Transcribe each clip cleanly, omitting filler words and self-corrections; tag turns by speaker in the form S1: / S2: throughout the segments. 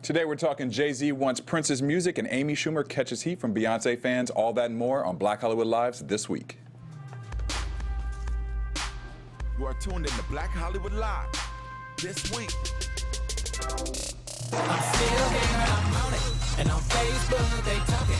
S1: Today we're talking Jay-Z wants Prince's music and Amy Schumer catches heat from Beyonce fans. All that and more on Black Hollywood Lives this week.
S2: You are tuned in to Black Hollywood Live this week.
S3: I'm still here, I'm on it, and on Facebook they talking.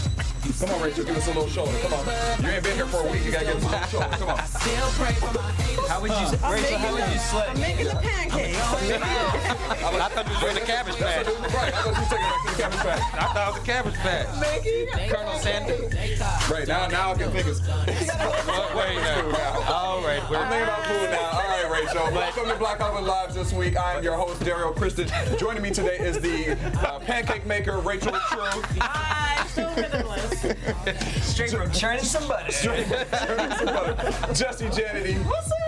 S1: Come on, Rachel, give us a little shoulder. Come on. You ain't been here for a week. You gotta give us a little shoulder. Come on.
S3: I still pray for my haters.
S4: How would you, Rachel? How would you slay?
S5: I'm making the pancakes.
S4: I thought you was doing the cabbage patch.
S1: Right, I thought you were taking it to the cabbage patch.
S4: I thought it was a cabbage patch. Colonel Sanders.
S1: Right, now I can think it's...
S4: Wait now. All right, we're
S1: I'm thinking about food now. All right, Rachel. Welcome to Black Hollywood Lives this week. I am your host, Daryl Kristen. Joining me today is the pancake maker, Rachel True.
S5: I'm so pitiless.
S4: straight from churning some butter.
S1: Jesse Janity.
S5: What's up?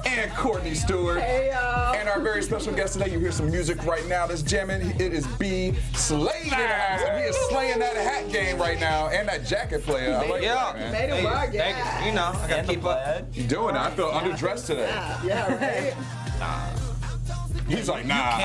S1: And Courtney Stewart.
S5: Hey, y'all.
S1: And our very special guest today, you hear some music right now that's jamming. It is B Slade in the house. And he is slaying that hat game right now and that jacket player. I like that, man.
S5: Made it work,
S4: Thank
S5: yeah.
S4: you. You know, I gotta keep up.
S1: You doing it. I feel underdressed today.
S5: Yeah, right?
S1: He's like, nah,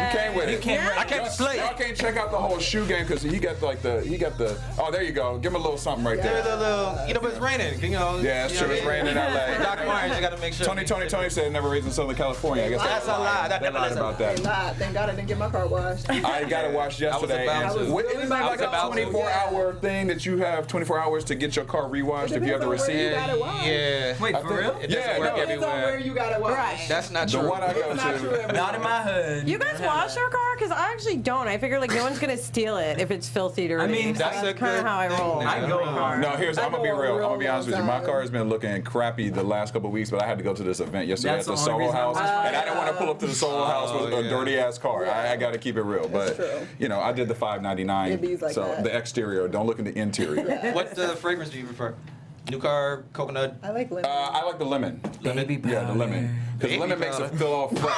S1: you came with it.
S4: I can't slay.
S1: Y'all can't check out the whole shoe game because he got oh, there you go. Give him a little something right
S4: There's
S1: there.
S4: a little, you know, but it's raining. You know.
S1: Yeah, it's true. It's raining in LA.
S4: Dr. Myers, you gotta make sure.
S1: Tony said it never rains in Southern California. I guess
S4: That's a lie.
S1: They lied about that.
S5: They lied. Thank God I didn't get my car washed.
S1: I got it washed yesterday.
S4: about to.
S1: Isn't that like a 24-hour thing that you have 24 hours to get your car rewashed if you have the receipt?
S4: Yeah.
S1: I
S4: Wait, for
S1: think-
S4: real? It
S1: yeah,
S4: doesn't work
S1: no.
S5: Depends on where
S4: everywhere.
S5: you got it washed.
S6: Right.
S4: That's not
S1: The
S4: true.
S1: one I go
S5: It's not true
S1: to.
S5: everywhere.
S4: Not in my hood.
S6: You guys wash your car? Because I actually don't. I figure like no one's gonna steal it if it's filthy dirty.
S4: I mean,
S6: So
S4: that's a
S6: kind
S4: good
S6: of how I
S4: thing.
S6: roll.
S4: I go hard.
S1: No, I'm gonna be real. I'm gonna be honest with you. My
S5: time.
S1: car has been looking crappy the last couple of weeks, but I had to go to this event yesterday
S4: That's
S1: at the
S4: the only
S1: Soho
S4: reason I
S1: House,
S4: wash my
S1: and I didn't want to pull up to the Soho House with a
S4: yeah.
S1: dirty ass car. I got to keep it real, but
S5: true.
S1: you know, I did the $5.99.
S5: It be like
S1: so
S5: that.
S1: the exterior. Don't look in the interior.
S4: What fragrance do you prefer? New car, coconut?
S5: I like lemon.
S1: I like the lemon.
S4: Baby powder.
S1: Yeah, the lemon. Because
S4: Baby
S1: lemon makes it
S4: powder.
S1: feel all fresh.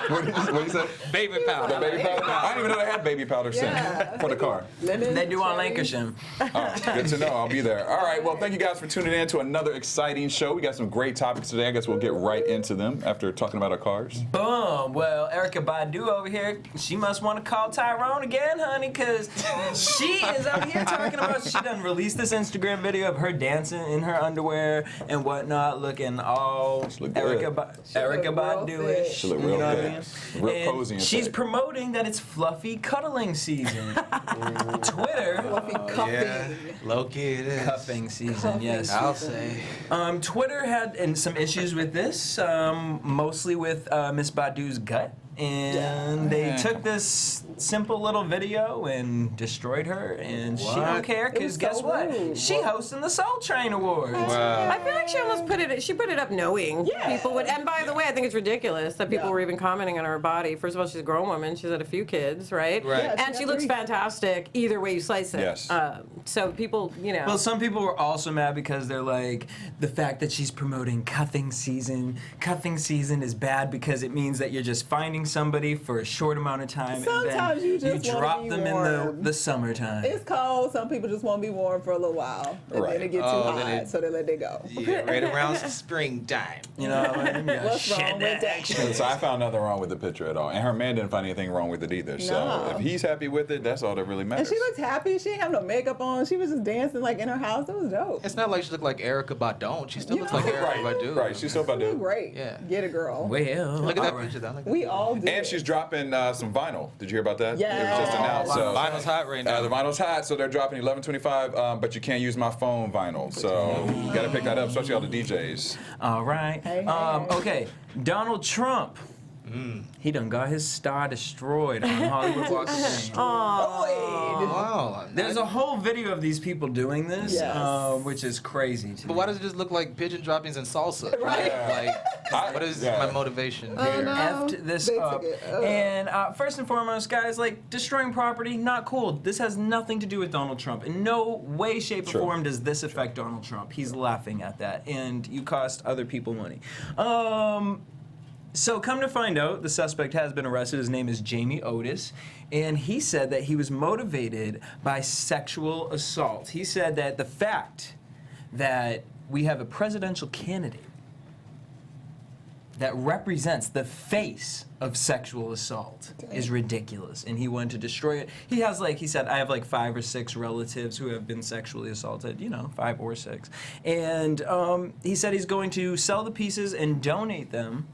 S1: What you say?
S4: Baby powder.
S1: The baby powder? I didn't even know they had baby powder scent
S5: Yeah.
S1: for the car.
S5: Lemon,
S4: They do on
S5: cherry.
S4: Lancashire.
S1: Oh, good to know. I'll be there. All right. Well, thank you guys for tuning in to another exciting show. We got some great topics today. I guess we'll get right into them after talking about our cars.
S7: Boom. Well, Erykah Badu over here, she must want to call Tyrone again, honey, because she is out here talking about, she done released this Instagram video of her dancing in her underwear and whatnot, looking all
S1: She look good.
S7: Erykah
S5: look real
S7: Badu-ish.
S5: fit.
S1: She look real
S7: You know what I
S1: good.
S7: mean?
S1: Real
S7: And
S1: cozy and
S7: she's
S1: fit.
S7: promoting that it's fluffy cuddling season. Twitter,
S5: Fluffy cuffing.
S4: Yeah, low key it is.
S7: cuffing season,
S5: Cuffing
S7: yes.
S4: I'll say.
S7: Twitter had some issues with this, mostly with Miss Badu's gut. And they took this simple little video and destroyed her, and she don't care
S5: It
S7: because
S5: was
S7: guess
S5: so
S7: what?
S5: rude.
S7: She hosting the Soul Train Awards.
S4: Wow.
S6: I feel like she almost put it up knowing people would. And by the way, I think it's ridiculous that people were even commenting on her body. First of all, she's a grown woman. She's had a few kids, right?
S4: Right.
S5: Yeah,
S6: And she looks fantastic either way you slice it.
S1: Yes.
S6: So people, you know.
S7: Well, some people were also mad because they're like, the fact that she's promoting cuffing season. Cuffing season is bad because it means that you're just finding somebody for a short amount of time
S5: Sometimes
S7: and
S5: you
S7: then
S5: just
S7: you
S5: wanna
S7: drop
S5: be
S7: them
S5: warm.
S7: in the summertime.
S5: It's cold. Some people just want to be warm for a little while. And
S1: Right.
S5: then it gets too
S4: Oh, then
S5: hot,
S4: it-
S5: so they let it go.
S4: Yeah, right around springtime.
S7: You know what I mean? Yeah,
S5: What's wrong
S7: shit,
S5: with that?
S1: So I found nothing wrong with the picture at all. And her man didn't find anything wrong with it either. So
S5: No.
S1: if he's happy with it, that's all that really
S5: And
S1: matters.
S5: she looked happy. She didn't have no makeup on. She was just dancing like in her house. It was dope.
S4: It's not like she looked like Erykah Badu. She still looks like Erykah
S1: right,
S4: Badu.
S1: right. She's so
S5: She looked
S1: Badu.
S5: great.
S4: Yeah.
S5: Get a girl.
S7: Well,
S4: Look at that
S7: all right.
S4: picture. Though. Look at
S5: We
S4: that.
S5: all did.
S1: And she's dropping some vinyl. Did you hear about that?
S5: Yeah.
S1: It was just announced. So
S4: Vinyl's hot right now.
S1: the vinyl's hot, so they're dropping 11.25, but you can't use my phone vinyl. So you got to pick that up, especially all the DJs.
S7: All right.
S5: Hey,
S7: Okay. Donald Trump. He done got his star destroyed on Hollywood Walk of Fame.
S4: Wow.
S7: There's a whole video of these people doing this,
S5: Yes.
S7: which is crazy to
S4: But
S7: me.
S4: why does it just look like pigeon droppings and salsa?
S5: Right.
S4: Like, what is my motivation
S5: Oh,
S4: here?
S5: no.
S7: Effed this
S5: They
S7: up.
S5: took it. Ugh.
S7: And first and foremost, guys, like destroying property, not cool. This has nothing to do with Donald Trump. In no way, shape,
S1: True.
S7: or form does this affect Donald Trump. He's laughing at that, and you cost other people money. So come to find out, the suspect has been arrested. His name is Jamie Otis, and he said that he was motivated by sexual assault. He said that the fact that we have a presidential candidate that represents the face of sexual assault is ridiculous, and he wanted to destroy it. He has, like he said, I have like 5 or 6 relatives who have been sexually assaulted, 5 or 6. And he said he's going to sell the pieces and donate them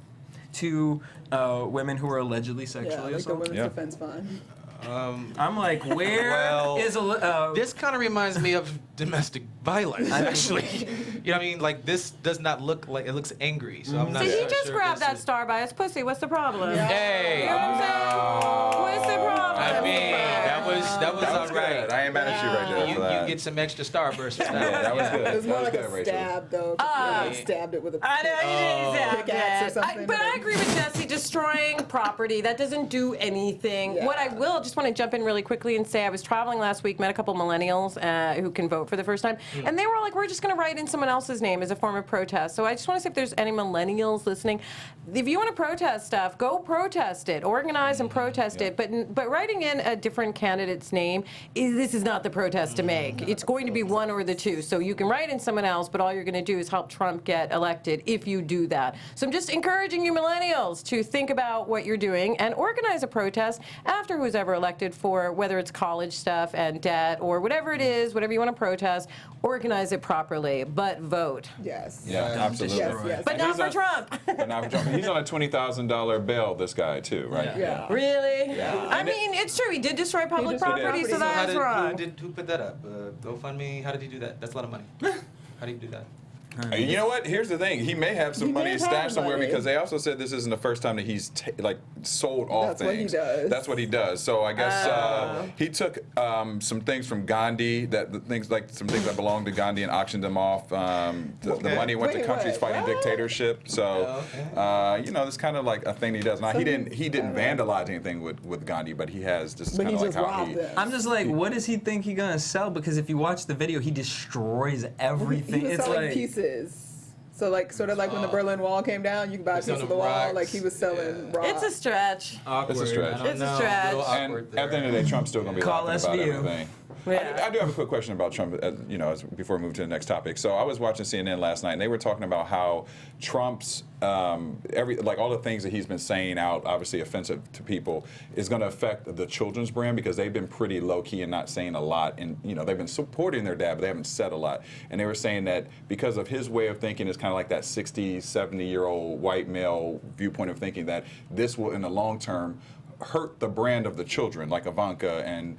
S7: to women who are allegedly sexually
S5: like the
S7: assaulted.
S5: Women's Defense Fund.
S7: I'm like, where is
S8: this kind of reminds me of domestic violence, actually. You know what I mean? Like, this does not look like, it looks angry, so I'm not
S6: So
S8: sure.
S6: he just grabbed that star by his pussy. What's the problem?
S8: Hey!
S6: You know what I'm saying? What's the problem?
S8: I mean, that was all right.
S1: Good. I ain't mad at you right there for that.
S8: You get some extra starburst for that.
S1: Yeah, that was good.
S5: It was more like
S1: good,
S5: a
S1: Rachel.
S5: stab, though. 'Cause he stabbed it with a
S6: I know you didn't
S5: pickaxe or something.
S6: but I agree with Jesse. Destroying property, that doesn't do anything.
S5: Yeah.
S6: What I will just want to jump in really quickly and say, I was traveling last week, met a couple millennials who can vote for the first time, and they were all like, we're just going to write in someone else's name as a form of protest. So I just want to say, if there's any millennials listening, if you want to protest stuff, go protest it, organize and protest it. But writing in a different candidate's name, this is not the protest to make. It's going to be one or the two. So you can write in someone else, but all you're going to do is help Trump get elected if you do that. So I'm just encouraging you millennials to think about what you're doing and organize a protest after who's ever elected for, whether it's college stuff and debt or whatever it is, whatever you want to protest, organize it properly, but vote.
S5: Yes.
S1: Yeah, absolutely.
S5: Yes.
S6: But not for Trump.
S1: But not for Trump. He's on a $20,000 bail, this guy, too, right?
S5: Yeah.
S6: Really? Yeah. I mean, it's true. He did destroy public property, so that's wrong.
S4: Who put that up? GoFundMe? How did he do that? That's a lot of money. How do you do that?
S1: You know what? Here's the thing. He may have some
S5: He may
S1: money
S5: have
S1: stashed somewhere
S5: money.
S1: because they also said this isn't the first time that he's sold off
S5: That's what he
S1: things.
S5: does.
S1: That's what he does. So I guess he took some things from Gandhi, some things that belonged to Gandhi, and auctioned them off. The money went to
S5: Wait,
S1: countries
S5: what?
S1: fighting dictatorship. So it's kind of like a thing he does. Now he didn't vandalize anything with Gandhi, but he has just
S5: But
S1: kind
S5: he
S1: of like
S5: just
S1: how
S5: robbed
S1: he.
S5: them.
S7: I'm just like, what does he think he's gonna sell? Because if you watch the video, he destroys everything.
S5: He was
S7: It's
S5: selling
S7: like
S5: pieces. So sort of like when the Berlin Wall came down, you could buy a piece
S8: selling
S5: of the wall.
S8: rocks.
S5: Like he was selling rocks.
S6: It's a stretch.
S4: Awkward.
S1: It's a stretch.
S4: I don't
S6: It's a
S4: know.
S6: stretch.
S4: little
S1: And
S4: awkward
S1: at the end of the day, Trump's still going to be
S7: Call
S1: laughing about
S7: SVU.
S1: everything.
S6: Yeah.
S1: I do have a quick question about Trump, before we move to the next topic. So I was watching CNN last night, and they were talking about how Trump's all the things that he's been saying out, obviously offensive to people, is going to affect the children's brand because they've been pretty low key and not saying a lot, and they've been supporting their dad, but they haven't said a lot. And they were saying that because of his way of thinking, is kind of like that 60, 70-year-old white male viewpoint of thinking, that this will, in the long term, hurt the brand of the children, like Ivanka and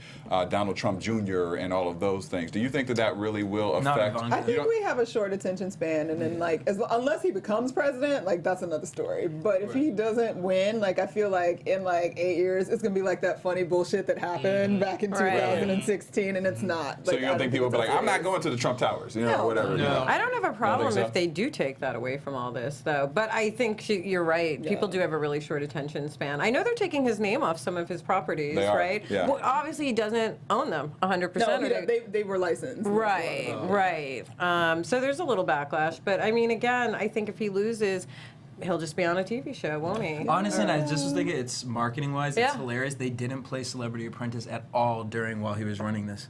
S1: Donald Trump Jr. and all of those things. Do you think that really will
S7: Not
S1: affect?
S7: Ivanka.
S5: I think we have a short attention span, and then unless he becomes president, that's another story. But if he doesn't win, I feel like in 8 years, it's gonna be like that funny bullshit that happened back in 2016, and it's not.
S1: So you don't think people will be like, I'm not going to the Trump Towers,
S5: No.
S1: whatever.
S8: No.
S6: I don't have a problem
S1: so?
S6: if they do take that away from all this, though. But I think you're right. People do have a really short attention span. I know they're taking his name off some of his properties,
S1: They are,
S6: right?
S1: yeah.
S6: Well, obviously, he doesn't own them 100%.
S5: No, they were licensed.
S6: Right, right. So there's a little backlash. But I mean, again, I think if he loses, he'll just be on a TV show, won't he?
S7: honestly, I just was thinking, it's marketing-wise, it's
S6: Yeah.
S7: hilarious. They didn't play Celebrity Apprentice at all while he was running this.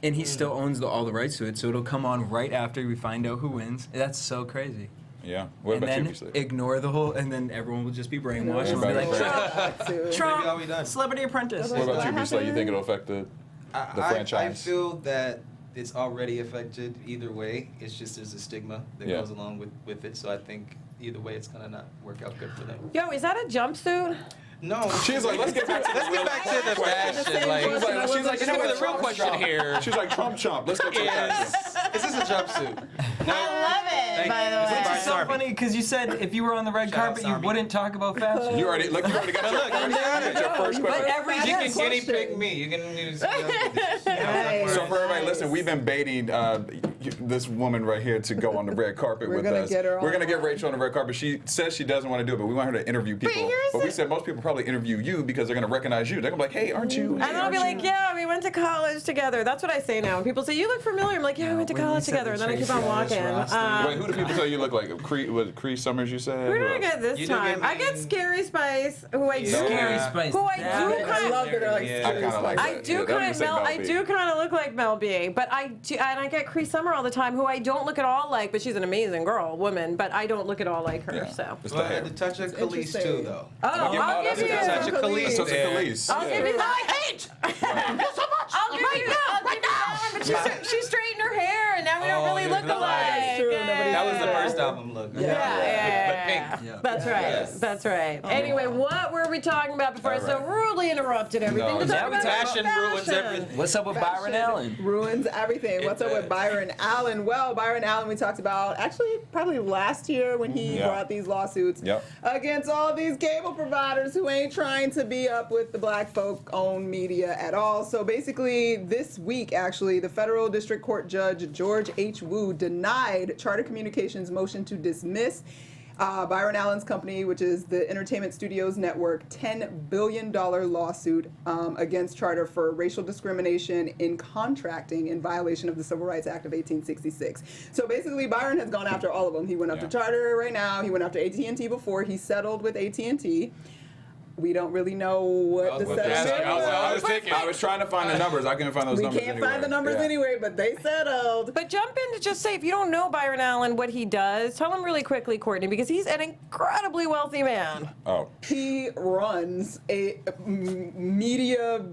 S7: And he still owns all the rights to it, so it'll come on right after we find out who wins. That's so crazy.
S1: Yeah. What
S7: And
S1: about you,
S7: then
S1: B Slade?
S7: ignore the whole, and then everyone will just be brainwashed and be
S1: Everybody
S7: like,
S1: brainwashed.
S7: Trump,
S4: Maybe all we done.
S7: Celebrity Apprentice.
S1: What about you,
S5: What
S1: B Slade? You think
S5: happened?
S1: it'll affect the
S4: I
S1: franchise?
S4: feel that it's already affected either way. It's just there's a stigma that
S1: Yeah.
S4: goes along with it. So I think either way, it's gonna not work out good for them.
S6: Yo, is that a jumpsuit?
S4: No.
S1: She's like, let's get back to
S8: the fashion. Like,
S1: She's like,
S8: you know what the real question here
S1: She's like, Trump chump. Let's go to the fashion.
S8: is this a jumpsuit?
S6: I love it, by the
S7: Which
S6: way.
S7: is so funny because you said if you were on the red
S4: Shout out
S7: carpet, you
S4: Sarmi.
S7: wouldn't talk about fashion.
S1: You already got your first question.
S4: You can guinea pig me. You can use.
S1: So for everybody listening, we've been baiting this woman right here to go on the red carpet
S5: We're
S1: with
S5: gonna
S1: us.
S5: get her
S1: We're gonna
S5: on.
S1: get Rachel on the red carpet. She says she doesn't want to do it, but we want her to interview people.
S6: here's
S1: But we
S6: the-
S1: said most people probably interview you because they're gonna recognize you. They're gonna be like, hey, aren't you?
S6: And then I'll be like, yeah, we went to college together. That's what I say now. When people say, you look familiar, I'm like, yeah, we went to
S7: when you
S6: college
S7: said
S6: together.
S7: the
S6: And then I keep
S7: Tracy
S6: on walking.
S7: Ellis roster.
S1: Wait, who do people say you look like? Was it Cree Summers you said?
S6: Who
S1: Who
S6: did I
S1: else?
S6: get this
S4: You do
S6: time?
S4: get
S6: I get
S4: me.
S6: Scary Spice, who I do.
S7: Scary Spice.
S6: Who I
S7: That
S6: do
S7: is
S5: I
S6: kind
S5: love that they're like.
S4: Yeah.
S1: I kind of like that.
S6: I do
S1: Yeah, that
S6: kind
S1: would
S6: of
S1: say
S6: Mel.
S1: Mel
S6: I
S1: B.
S6: do kind of look like Mel B. But I do, and I get Cree Summer Schumer all the time, who I don't look at all like, but she's an amazing woman, but I don't look at all like her.
S1: Yeah.
S6: So.
S1: It's
S8: Well,
S1: the
S8: I
S1: hair.
S8: had to touch on Khalees
S5: interesting.
S8: too, though.
S6: Oh,
S1: Yeah,
S6: I'll
S1: that's
S6: give you.
S1: a-
S8: Touch of Khalees.
S1: So it's a
S8: there.
S1: Khalees.
S6: I'll give you that.
S5: I hate so much.
S6: I'll give you that one, but she straightened her hair, and now we don't
S8: Oh,
S6: really
S8: yeah,
S6: look
S8: no,
S6: alike.
S5: that's true. Nobody-
S8: That was the
S6: Yeah.
S8: first album look.
S6: Yeah.
S8: But pink.
S6: That's right.
S8: Yes.
S6: That's right. Anyway, what were we talking about before I
S1: All
S6: so
S1: right.
S6: rudely interrupted everything?
S1: No,
S6: to
S1: now
S6: talk
S7: we
S6: about
S8: fashion ruins everything.
S7: What's up with Byron Allen?
S5: Ruins everything. What's up with Byron Allen? Well, Byron Allen, we talked about actually probably last year when he
S1: Yeah.
S5: brought these lawsuits
S1: Yep.
S5: against all these cable providers who ain't trying to be up with the black folk-owned media at all. So basically, this week, actually, the federal district court judge George H. Wu denied Charter Communications' motion to dismiss Byron Allen's company, which is the Entertainment Studios Network, $10 billion lawsuit against Charter for racial discrimination in contracting in violation of the Civil Rights Act of 1866. So basically, Byron has gone after all of them. He went after Charter right now. He went after AT&T before. He settled with AT&T. We don't really know what the settlement
S1: I was trying to find the numbers. I couldn't find those
S5: We
S1: numbers
S5: can't
S1: anywhere.
S5: find the numbers
S1: Yeah.
S5: anyway, but they settled.
S6: But jump in to just say, if you don't know Byron Allen, what he does, tell him really quickly, Courtney, because he's an incredibly wealthy man.
S1: Oh.
S5: He runs a media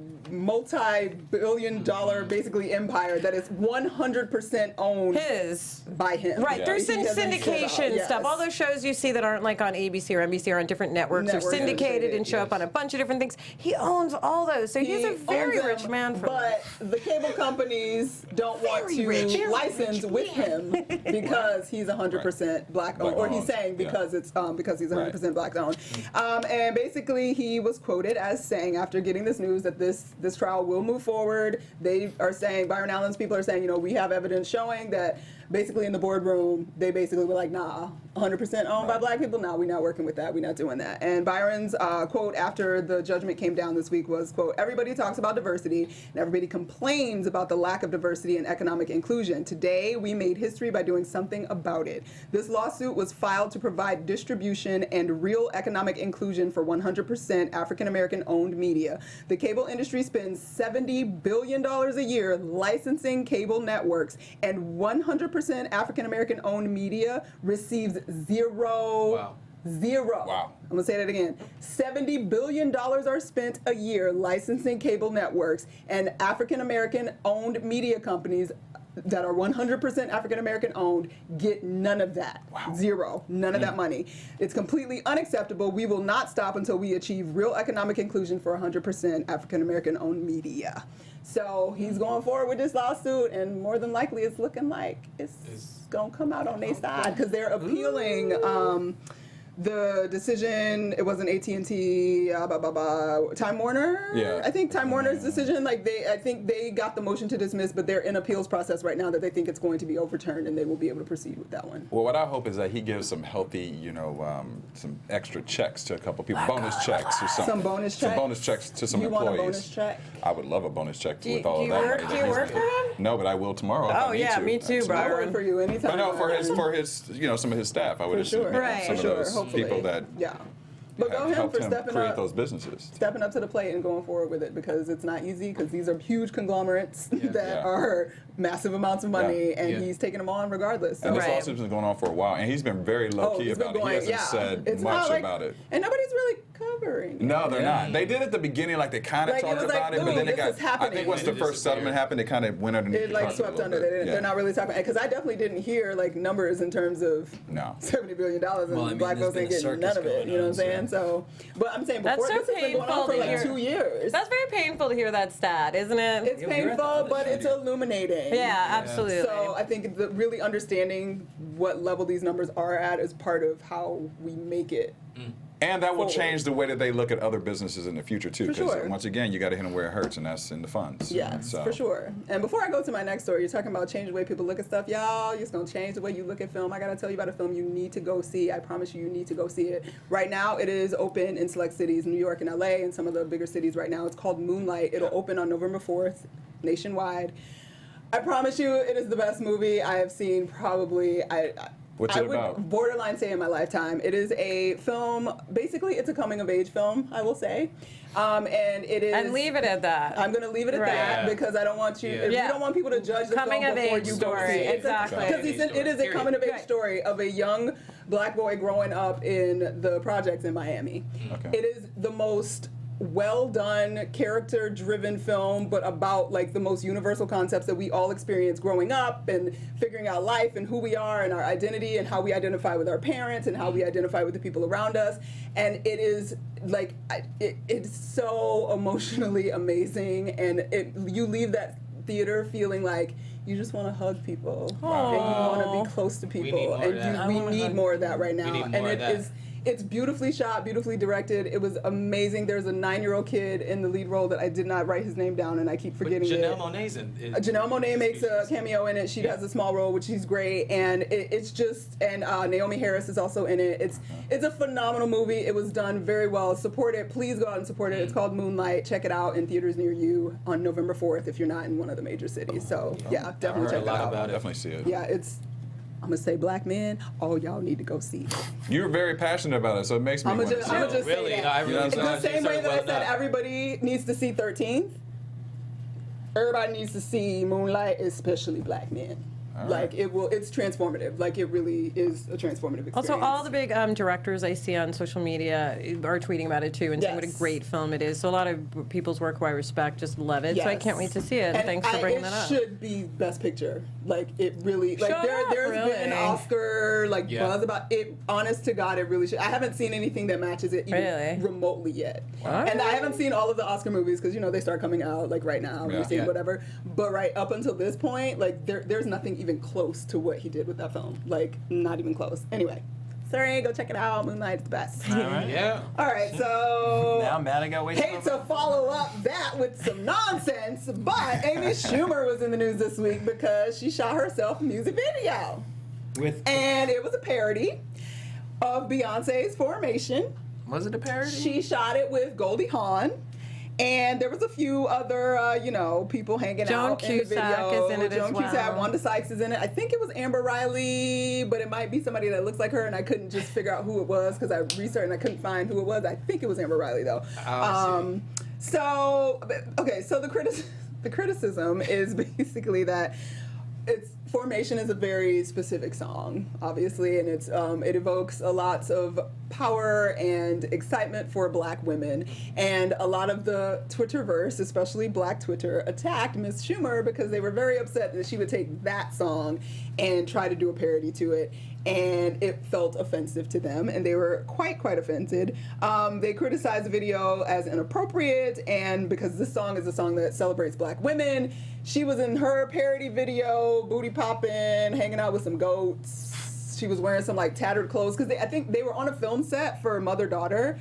S5: multi-billion-dollar basically empire that is 100% owned
S6: His.
S5: by him.
S6: Right,
S1: Yeah.
S6: there's
S5: He doesn't
S6: syndication
S5: sit out. Yes.
S6: stuff. All those shows you see that aren't like on ABC or NBC or on different networks are
S5: Networks,
S6: syndicated and show
S5: yes.
S6: up on a bunch of different things. He owns all those, so he's
S5: He
S6: a very
S5: owns them,
S6: rich man for
S5: But the cable companies don't want
S6: Very
S5: to
S6: rich, very
S5: license
S6: rich
S5: with him because he's 100% black owned, or he's
S1: Black-owned,
S5: saying
S1: yeah.
S5: because it's because he's 100%
S1: Right.
S5: black owned. And basically, he was quoted as saying after getting this news that this trial will move forward. They are saying, Byron Allen's people are saying, we have evidence showing that basically in the boardroom, they basically were like, nah, 100% owned by black people. Nah, we're not working with that. We're not doing that. And Byron's quote after the judgment came down this week was, quote, everybody talks about diversity and everybody complains about the lack of diversity and economic inclusion. Today, we made history by doing something about it. This lawsuit was filed to provide distribution and real economic inclusion for 100% African-American owned media. The cable industry spends $70 billion a year licensing cable networks, and 100% African-American owned media receives zero.
S8: Wow.
S5: Zero.
S1: Wow.
S5: I'm going to say that again. $70 billion are spent a year licensing cable networks, and African-American owned media companies that are 100% African-American owned get none of that.
S1: Wow.
S5: Zero. None of that money. It's completely unacceptable. We will not stop until we achieve real economic inclusion for 100% African-American owned media. So he's going forward with this lawsuit, and more than likely it's looking like it's going to come out on their side because they're appealing the decision. It wasn't AT&T, Time Warner.
S1: Yeah.
S5: I think Time Warner's decision. I think they got the motion to dismiss, but they're in appeals process right now that they think it's going to be overturned, and they will be able to proceed with that one.
S1: Well, what I hope is that he gives some healthy, some extra checks to a couple people, bonus checks or something.
S5: Some bonus
S1: Some
S5: check?
S1: bonus checks to some
S5: You
S1: employees.
S5: want a bonus check?
S1: I would love a bonus check
S6: Do you-
S1: with all
S6: do
S1: of
S6: you
S1: that
S6: work-
S1: money.
S6: do you
S1: that
S6: work
S1: he's
S6: for
S1: making.
S6: him?
S1: No, but I will tomorrow. if
S6: Oh,
S1: I need
S6: yeah,
S1: to.
S6: me too,
S1: Absolutely.
S5: I'll
S6: Byron.
S5: work for you anytime.
S1: But no, for his, some of his staff, I would
S5: For
S1: assume.
S5: sure.
S6: Right.
S1: Some
S5: For sure,
S1: of those
S5: hopefully.
S1: people that
S5: Yeah. But go
S1: have
S5: him
S1: helped
S5: for
S1: him
S5: stepping
S1: create
S5: up.
S1: those businesses.
S5: Stepping up to the plate and going forward with it, because it's not easy, because these are huge conglomerates that
S1: Yeah.
S5: are massive amounts of money,
S1: Yeah.
S5: and
S8: Yeah.
S5: he's taking them on regardless. So.
S1: And this
S6: Right.
S1: lawsuit's been going on for a while, and he's been very low key
S5: he's been
S1: about it.
S5: going,
S1: He hasn't said
S5: It's
S1: much
S5: not like,
S1: about it.
S5: and nobody's really covering it.
S1: No, they're not. They did at the beginning, like they kind of
S5: Like, it
S1: talked
S5: was like,
S1: about it, but
S5: ooh,
S1: then it
S5: this
S1: got.
S5: is happening.
S1: I think once the
S8: It
S1: first
S8: disappeared.
S1: settlement happened, it kind of went underneath
S5: It
S1: the
S5: like
S1: carpet a
S5: swept
S1: little
S5: under.
S1: bit.
S5: They're not really talking, because I definitely didn't hear like numbers in terms of
S1: No.
S5: $70 billion, and
S7: Well, I mean,
S5: black
S7: there's
S5: folks ain't
S7: been a
S5: getting none of
S7: circus
S5: it. You know what I'm
S7: going
S5: saying?
S7: on,
S5: So, but I'm saying
S6: That's
S5: before
S6: so
S5: this has been going on
S6: painful
S5: for
S6: to
S5: like
S6: hear.
S5: 2 years.
S6: That's very painful to hear that stat, isn't it?
S5: It's
S7: Yeah, we were at the
S5: painful,
S7: other
S5: but
S7: side
S5: it's
S7: here.
S5: illuminating.
S6: Yeah, absolutely.
S5: So I think really understanding what level these numbers are at is part of how we make it.
S1: And that will
S5: Forward.
S1: change the way that they look at other businesses in the future too.
S5: For
S1: Because
S5: sure.
S1: once again, you got to hit them where it hurts, and that's in the funds.
S5: Yes,
S1: So-
S5: for sure. And before I go to my next story, you're talking about change the way people look at stuff. Y'all, it's going to change the way you look at film. I got to tell you about a film you need to go see. I promise you need to go see it. Right now, it is open in select cities, New York and LA, and some of the bigger cities right now. It's called Moonlight. It'll open on November 4th, nationwide. I promise you, it is the best movie I have seen probably.
S1: What's
S5: I
S1: it about?
S5: would borderline say in my lifetime. It is a film. Basically, it's a coming of age film. I will say, and it is.
S6: And leave it at that.
S5: I'm going to leave it at
S6: Right.
S5: that
S8: Yeah.
S5: because I don't want you.
S8: Yeah.
S5: If
S6: Yeah.
S5: you don't want people to judge the
S6: Coming
S5: film
S6: of
S5: before
S6: age
S5: you
S6: story,
S5: go see it.
S6: exactly.
S5: Because it is a coming of age
S6: Right.
S5: story of a young black boy growing up in the projects in Miami.
S1: Okay.
S5: It is the most well done, character driven film, but about like the most universal concepts that we all experience growing up and figuring out life and who we are and our identity and how we identify with our parents and how we identify with the people around us. And it is like it's so emotionally amazing, and you leave that theater feeling like you just want to hug people and you want to be close to
S8: need
S5: people,
S8: more of that.
S5: and we need more of that right now.
S8: need
S5: And
S8: more of
S5: it
S8: that.
S5: is. It's beautifully shot, beautifully directed. It was amazing. There's a 9-year-old kid in the lead role that I did not write his name down, and I keep forgetting
S8: Janelle
S5: it.
S8: Monáe's in.
S5: Janelle Monáe makes a cameo in it. She
S8: Yeah.
S5: has a small role, which she's great, and it's just. And Naomi Harris is also in it. It's a phenomenal movie. It was done very well. Support it. Please go out and support it. It's called Moonlight. Check it out in theaters near you on November 4th if you're not in one of the major cities. So yeah, definitely
S8: heard
S5: check
S8: a
S5: it
S8: lot
S5: out.
S8: about it.
S1: Definitely see it.
S5: Yeah, it's. I'm gonna say black men. All y'all need to go see it.
S1: You're very passionate about it, so it makes me
S5: I'm
S1: want
S5: gonna
S1: to
S5: just,
S1: see
S5: I'm
S1: it.
S5: gonna just
S8: Really?
S5: say that.
S8: No, I really
S5: In the
S8: thought
S5: same
S8: you
S5: way
S8: said
S5: that I
S8: well
S5: said
S8: done.
S5: everybody needs to see 13th, everybody needs to see Moonlight, especially black men. Like it's transformative. Like it really is a transformative experience.
S6: Also, all the big directors I see on social media are tweeting about it too and saying what a
S5: Yes.
S6: great film it is. So a lot of people's work who I respect just love it. So I
S5: Yes.
S6: can't wait to see it. And thanks for bringing that up.
S5: It should be Best Picture. Like it really. Like
S6: Shut up,
S5: there's
S6: really?
S5: been Oscar
S8: Yeah.
S5: buzz about it. Honest to God, it really should. I haven't seen anything that matches it even
S6: Really?
S5: remotely yet.
S6: Wow.
S5: And I haven't seen all of the Oscar movies because they start coming out like right now.
S1: Yeah.
S5: We're seeing
S8: Yeah.
S5: whatever. But right up until this point, like there's nothing even close to what he did with that film. Like not even close. Anyway, sorry, go check it out. Moonlight's the best.
S7: All right.
S8: Yeah.
S5: All right, so.
S7: Now I'm mad I got wasted.
S5: Hate to follow up that with some nonsense, but Amy Schumer was in the news this week because she shot herself a music video. And it was a parody of Beyonce's Formation.
S7: Was it a parody?
S5: She shot it with Goldie Hawn. And there was a few other, people hanging
S6: Joan
S5: out in the
S6: Cusack
S5: video.
S6: is in it as
S5: Joan Cusack,
S6: well.
S5: Wanda Sykes is in it. I think it was Amber Riley, but it might be somebody that looks like her, and I couldn't just figure out who it was because I researched and I couldn't find who it was. I think it was Amber Riley, though.
S8: I see.
S5: So the criticism is basically that Formation is a very specific song, obviously, and it evokes a lot of power and excitement for black women. And a lot of the Twitterverse, especially Black Twitter, attacked Miss Schumer because they were very upset that she would take that song and try to do a parody to it. And it felt offensive to them, and they were quite offended. They criticized the video as inappropriate, and because this song is a song that celebrates black women. She was in her parody video, booty popping, hanging out with some goats. She was wearing some like tattered clothes because I think they were on a film set for Mother-Daughter.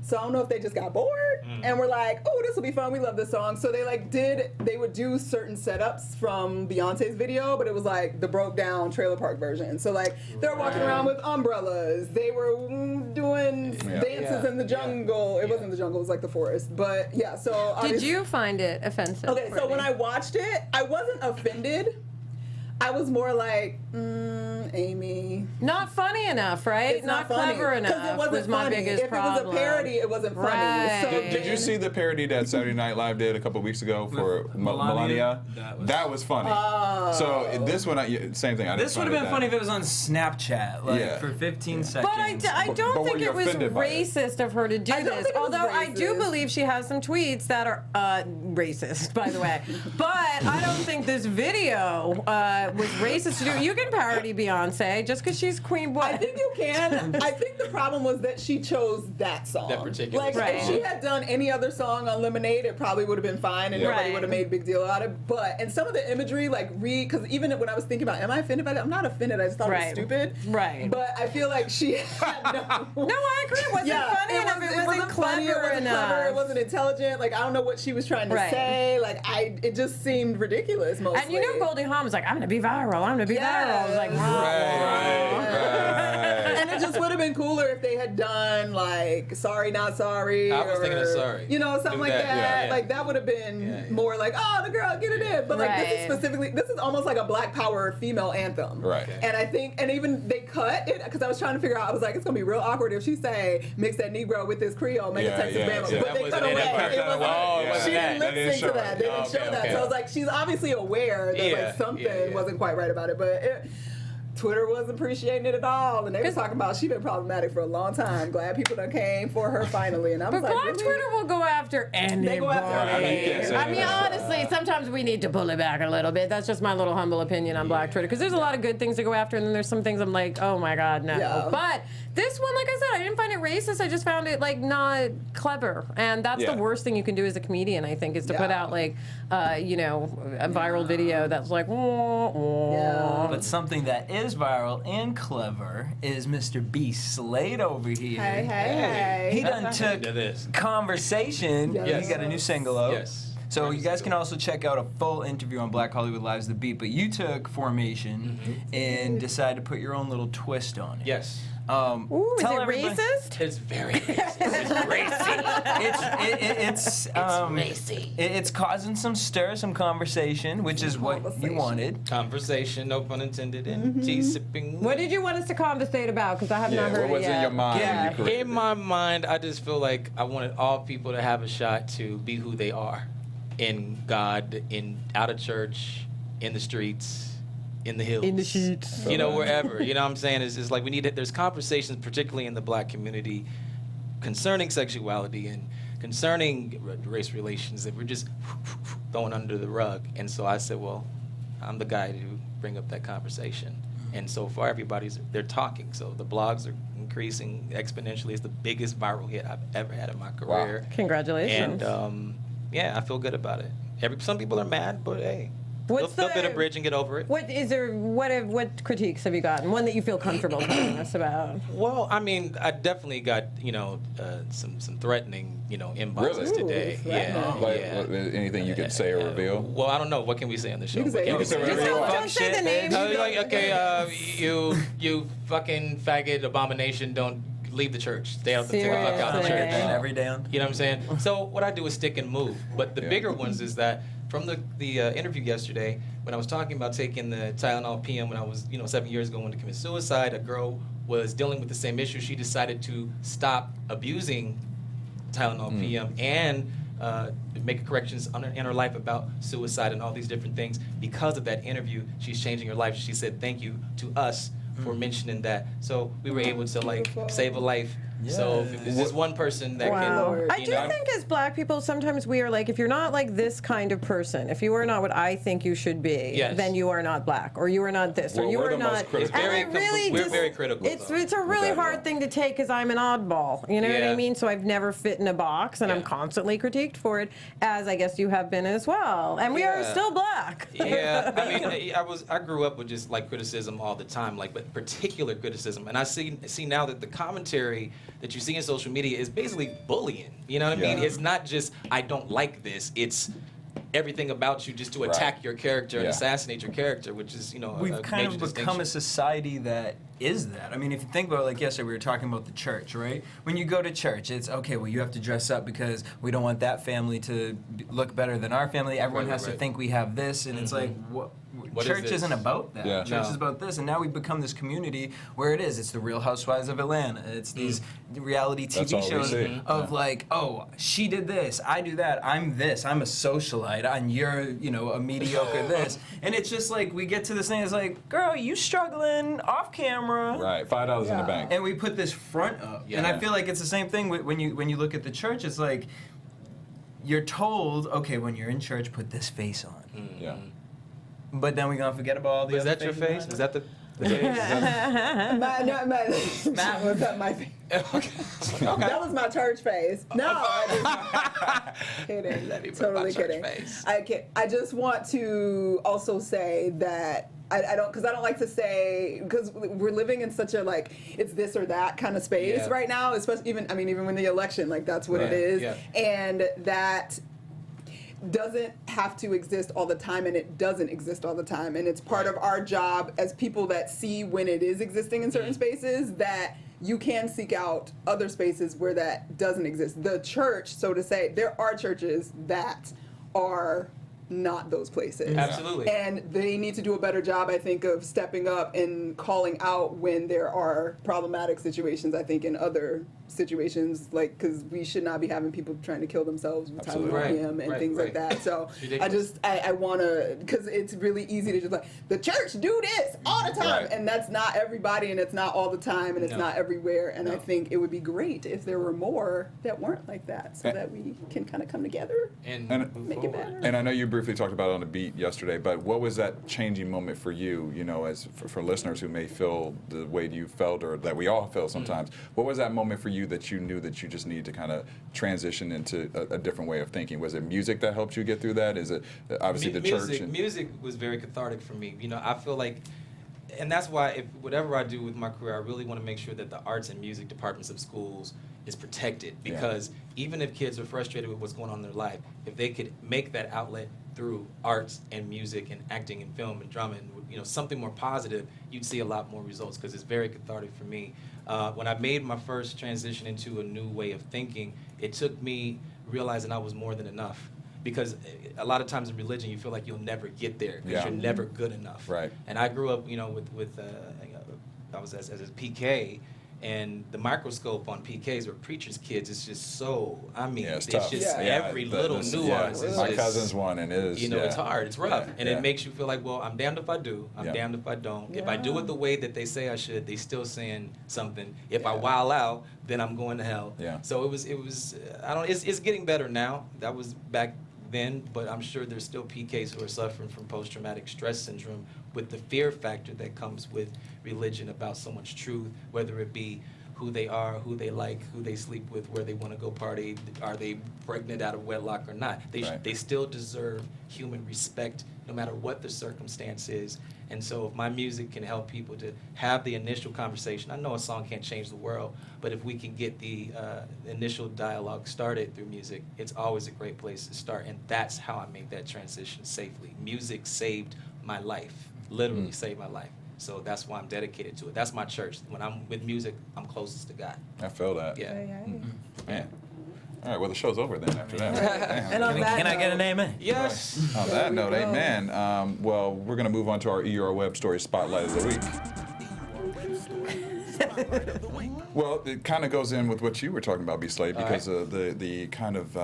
S5: So I don't know if they just got bored and were like, oh, this will be fun. We love this song. So they would do certain setups from Beyonce's video, but it was like the broke down trailer park version. So like they were walking around with umbrellas. They were doing dances in the jungle. It wasn't the jungle, it was like the forest. But yeah, so
S6: Did you find it offensive?
S5: Okay, so when I watched it, I wasn't offended. I was more like, Amy.
S6: Not funny enough, right?
S5: It's not funny.
S6: clever
S5: 'Cause
S6: enough
S5: it wasn't
S6: was my
S5: funny.
S6: biggest
S5: If
S6: problem.
S5: it was a parody, it wasn't funny.
S6: Right.
S5: So
S1: Did you see the parody that Saturday Night Live did a couple weeks ago for
S7: Melania?
S1: Melania? That was funny. So this one, same thing. I didn't
S7: This would have
S1: find
S7: been funny if it was on Snapchat, like
S1: Yeah.
S7: for 15 seconds.
S6: But I don't
S1: But were
S6: think
S1: you
S6: it was
S1: offended by it?
S6: racist of her to do
S5: I don't
S6: this.
S5: think it was
S6: Although I do
S5: racist.
S6: believe she has some tweets that are racist, by the way. But I don't think this video was racist to do. You can parody Beyonce just because she's Queen.
S5: I think you can. I think the problem was that she chose that song.
S8: That particular
S5: like,
S8: song.
S5: if she had done any other song on Lemonade, it probably would have been fine and nobody
S6: Right.
S5: would have made a big deal out of it. But, and some of the imagery, because even when I was thinking about, am I offended by that? I'm not offended. I just thought it was
S6: Right.
S5: stupid.
S6: Right.
S5: But I feel like she had no.
S6: No, I agree. It wasn't funny enough. It wasn't
S5: funny,
S6: clever
S5: it wasn't
S6: enough.
S5: clever, it wasn't intelligent. Like, I don't know what she was trying to
S6: Right.
S5: say. Like, it just seemed ridiculous mostly.
S6: And you know Goldie Hawn was like, I'm going to be viral. I'm going to be viral. I was like,
S1: Right.
S5: And it just would have been cooler if they had done like sorry not sorry.
S8: I was thinking of sorry.
S5: You know, something
S8: Do
S5: like
S8: that,
S5: that.
S8: yeah.
S5: Like that would have been more like, oh, the girl, get it in. But like this is
S6: Right.
S5: specifically, this is almost like a Black Power female anthem.
S1: Right.
S8: Okay.
S5: And I think, and even they cut it because I was trying to figure out. I was like, it's gonna be real awkward if she say mix that Negro with this Creole, make it Texas Bama.
S1: yeah.
S5: But they
S8: That
S5: cut
S8: wasn't
S5: away.
S8: in that part.
S5: It wasn't.
S8: Oh, it wasn't
S5: She
S8: that.
S5: didn't
S1: They
S5: lip
S1: didn't
S5: sync to
S1: show
S5: that.
S1: it.
S5: They didn't
S8: Okay,
S5: show that.
S8: okay.
S5: So I was like, she's obviously aware that like something wasn't quite right about it, but. Twitter wasn't appreciating it at all, and they were talking about she been problematic for a long time. Glad people done came for her finally, and I was
S6: But
S5: like,
S6: Black
S5: really?
S6: Twitter will go after anybody.
S5: They go after
S1: I mean, you can't say
S6: I mean,
S1: that.
S6: honestly, sometimes we need to pull it back a little bit. That's just my little humble opinion on Black Twitter, because there's a lot of good things to go after, and then there's some things I'm like, oh my God, no.
S5: Yeah.
S6: But this one, like I said, I didn't find it racist. I just found it like not clever, and that's
S1: Yeah.
S6: the worst thing you can do as a comedian, I think, is to put
S5: Yeah.
S6: out like, you know, a viral video that's like, wah, wah.
S5: Yeah.
S7: But something that is viral and clever is Mr. B Slade over here.
S5: Hey, hey,
S7: He
S5: hey.
S7: done took
S8: Into this.
S7: Conversation.
S5: Yes.
S7: He got a new single out.
S8: Yes.
S7: So you guys can also check out a full interview on Black Hollywood Live's The Beat. But you took Formation and decided to put your own little twist on it.
S8: Yes.
S6: Ooh, is
S7: Tell
S6: it
S7: everybody-
S6: racist?
S8: It's very racist. It's racy.
S7: It's it's causing some stir, some conversation, which is what you
S5: Conversation.
S7: wanted.
S8: Conversation, no pun intended, and tea sipping.
S6: What did you want us to conversate about? Because I have not
S1: Yeah,
S6: heard
S1: what was
S6: it yet.
S1: in your mind when
S6: Yeah.
S1: you created
S8: In my mind, I just feel like I wanted all people to have a shot to be who they are, in God, out of church, in the streets, in the hills,
S6: In the sheets.
S8: you know, wherever. You know what I'm saying? It's like we need. There's conversations, particularly in the Black community, concerning sexuality and concerning race relations that we're just throwing under the rug. And so I said, well, I'm the guy to bring up that conversation. And so far, they're talking. So the blogs are increasing exponentially. It's the biggest viral hit I've ever had in my career.
S6: Congratulations.
S8: And yeah, I feel good about it. Some people are mad, but hey,
S6: What's
S8: they'll build a
S6: the-
S8: bridge and get over it.
S6: What is there? What critiques have you gotten? One that you feel comfortable telling us about?
S8: Well, I mean, I definitely got some threatening inboxes
S1: Really?
S8: today.
S5: Ooh,
S8: Yeah,
S5: threatening.
S1: Like,
S8: yeah.
S1: anything you can say or reveal?
S8: Well, I don't know. What can we say on the show?
S5: You can say
S8: What
S5: anything.
S8: we
S1: You can say whatever you
S6: Don't say the name.
S8: Like, okay, you fucking faggot abomination, don't leave the church. Stay out the fuck out of the
S6: Seriously.
S8: church.
S7: Get that every day on.
S8: You know what I'm saying? So what I do is stick and move. But the bigger ones is that from the interview yesterday, when I was talking about taking the Tylenol PM when I was 7 years ago when to commit suicide, a girl was dealing with the same issue. She decided to stop abusing Tylenol PM and make corrections in her life about suicide and all these different things. Because of that interview, she's changing her life. She said thank you to us for mentioning that. So we were able to save a life. So if there's just one person that
S6: Wow.
S8: can,
S6: I do think as Black people, sometimes we are like, if you're not like this kind of person, if you are not what I think you should be,
S8: Yes.
S6: then you are not Black, or you are not this, or
S1: Well,
S6: you
S1: we're
S6: are
S1: the most
S6: not.
S1: critical.
S6: And
S8: Very
S6: I really
S8: we're
S6: just-
S8: very critical,
S6: It's
S8: though.
S6: a really
S1: that,
S6: hard
S1: yeah.
S6: thing to take because I'm an oddball. You know what I
S8: Yeah.
S6: mean? So I've never fit in a box, and I'm
S8: Yeah.
S6: constantly critiqued for it, as I guess you have been as well. And we are
S8: Yeah.
S6: still Black.
S8: Yeah, I mean, I grew up with just like criticism all the time, but particular criticism, and I see now that the commentary that you see in social media is basically bullying. You know what I mean?
S1: Yeah.
S8: It's not just I don't like this. It's everything about you just to attack your character and
S1: Yeah.
S8: assassinate your character, which is
S7: We've
S8: a
S7: kind
S8: major
S7: of become
S8: distinction.
S7: a society that is that. I mean, if you think about it, like yesterday we were talking about the church, right? When you go to church, it's okay, well, you have to dress up because we don't want that family to look better than our family. Everyone
S8: Right,
S7: has to
S8: right.
S7: think we have this, and it's like, what
S8: What is
S7: church
S8: this?
S7: isn't about that.
S1: Yeah.
S7: Church
S8: No.
S7: is about this, and now we've become this community where it is. It's the Real Housewives of Atlanta. It's these reality
S1: That's
S7: TV
S1: all we
S7: shows
S1: see.
S7: of like, oh, she did this, I do that, I'm this, I'm a socialite, and you're, a mediocre this, and it's just like we get to this thing. It's like, girl, you struggling off camera.
S1: Right, $5 in the bank.
S7: And we put this front up, and I
S8: Yeah.
S7: feel like it's the same thing when you look at the church. It's like you're told, okay, when you're in church, put this face on,
S1: Yeah.
S7: but then we're gonna forget about all the
S8: Was
S7: other
S8: that your
S7: faces
S8: face?
S7: behind
S8: Is
S7: it.
S8: that the
S5: Matt was up my face. That was my church face. No, I just, kidding. Totally
S8: church
S5: kidding.
S8: face.
S5: I just want to also say that I don't like to say, because we're living in such a it's this or that kind of space
S8: Yeah.
S5: right now, especially even when the election, that's what
S8: Right,
S5: it is,
S8: yeah.
S5: and that doesn't have to exist all the time, and it doesn't exist all the time, and it's part of our job as people that see when it is existing in certain spaces, that you can seek out other spaces where that doesn't exist. The church, so to say, there are churches that are not those places.
S8: Absolutely.
S5: And they need to do a better job, I think, of stepping up and calling out when there are problematic situations, I think, in other situations, like, because we should not be having people trying to kill themselves with
S1: Absolutely.
S5: Tylenol
S8: Right,
S5: PM and
S8: right,
S5: things like
S8: right.
S5: that. So
S8: Ridiculous.
S5: I want to, because it's really easy to just like, the church do this all the time.
S1: Right.
S5: And that's not everybody, and it's not all the time, and it's
S8: No.
S5: not everywhere. And I
S8: No.
S5: think it would be great if there were more that weren't like that, so that we can kind of come together.
S8: And
S1: And-
S8: move
S5: Make it
S8: forward.
S5: better.
S1: And I know you briefly talked about it on the beat yesterday, but what was that changing moment for you, you know, as for listeners who may feel the way you felt or that we all feel sometimes, what was that moment for you that you knew that you just needed to kind of transition into a different way of thinking? Was it music that helped you get through that? Is it obviously the
S8: music,
S1: church? And,
S8: music was very cathartic for me. You know, I feel like, and that's why if whatever I do with my career, I really want to make sure that the arts and music departments of schools is protected, because even if kids are frustrated with what's going on in their life, if they could make that outlet through arts and music and acting and film and drama and, you know, something more positive, you'd see a lot more results, because it's very cathartic for me. When I made my first transition into a new way of thinking, it took me realizing I was more than enough. Because a lot of times in religion, you feel like you'll never get there because
S1: Yeah.
S8: you're never good enough.
S1: Right.
S8: And I grew up, you know, with I was as a PK, and the microscope on PKs or preachers' kids is just so. I mean,
S1: Yeah, it's
S8: it's
S1: tough.
S8: just
S1: Yeah,
S8: every
S1: the-
S8: little
S1: this-
S8: nuance.
S1: yeah.
S8: Is
S1: My
S8: just,
S1: cousin's one, and it is.
S8: you know, it's hard, it's rough,
S1: Yeah,
S8: and
S1: yeah.
S8: it makes you feel like, well, I'm damned if I do, I'm
S1: Yeah.
S8: damned if I don't. If I do
S5: Yeah.
S8: it the way that they say I should, they still saying something. If I wild out, then I'm going to hell.
S1: Yeah.
S8: So it was. I don't. It's getting better now. That was back then, but I'm sure there's still PKs who are suffering from post-traumatic stress syndrome with the fear factor that comes with religion about so much truth, whether it be who they are, who they like, who they sleep with, where they want to go party, are they pregnant out of wedlock or not.
S1: Right.
S8: They still deserve human respect no matter what the circumstance is. And so if my music can help people to have the initial conversation, I know a song can't change the world, but if we can get the initial dialogue started through music, it's always a great place to start. And that's how I made that transition safely. Music saved my life, literally saved my life. So that's why I'm dedicated to it. That's my church. When I'm with music, I'm closest to God.
S1: I feel that.
S8: Yeah.
S1: Man. All right, well, the show's over then after that. Damn.
S5: And on that
S7: Can I get an
S5: note,
S7: amen?
S8: Yes.
S1: On
S5: There
S1: that
S5: we
S1: note,
S5: go.
S1: amen. Well, we're going to move on to our ER Web Story Spotlight of the Week. Well, it kind of goes in with what you were talking about, B Slade, because the kind of